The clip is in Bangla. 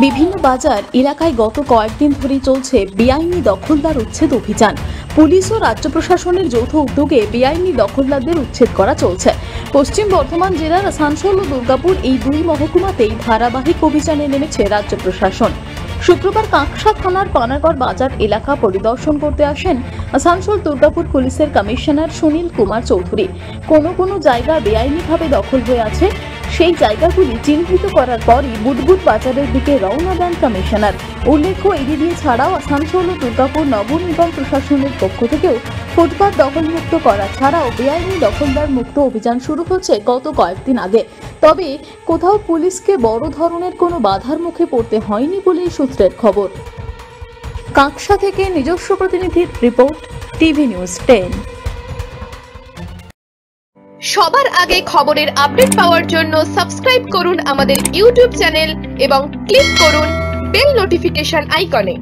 বিভিন্ন বাজার এলাকায় গত কয়েকদিন ধরেই চলছে বেআইনি দখলদার উচ্ছেদ অভিযান। পুলিশ ও রাজ্য প্রশাসনের যৌথ উদ্যোগে বেআইনি দখলদারদের উচ্ছেদ করা চলছে। পশ্চিম বর্ধমান জেলার আসানসোল ও দুর্গাপুর এই দুই মহকুমাতেই ধারাবাহিক অভিযানে নেমেছে রাজ্য প্রশাসন। শুক্রবার কাঁকসা থানার পানাগড় বাজার এলাকা পরিদর্শন করতে আসেন আসানসোল দুর্গাপুর পুলিশের কমিশনার সুনীল কুমার চৌধুরী। কোনো জায়গা বেআইনিভাবে দখল হয়ে আছে, সেই জায়গাগুলি চিহ্নিত করার পরই বুদবুদ বাজারের দিকে রওনা দেন কমিশনার। উল্লেখ্য, এদিকে ছাড়াও আসানসোল ও দুর্গাপুর নগর নিগম প্রশাসনের পক্ষ থেকেও ফুটপাত দখলমুক্ত করা ছাড়াও বেআইনি দখলদার মুক্ত অভিযান শুরু হচ্ছে গত কয়েকদিন আগে। তবে কোথাও পুলিশকে বড় ধরনের কোনো বাধার মুখে পড়তে হয়নি বলেই সূত্রের খবর। কাঁকসা থেকে নিজস্ব প্রতিনিধির রিপোর্ট, টিভি নিউজ 10। সবার আগে খবরের আপডেট পাওয়ার জন্য সাবস্ক্রাইব করুন আমাদের ইউটিউব চ্যানেল এবং ক্লিক করুন বেল নোটিফিকেশন আইকনে।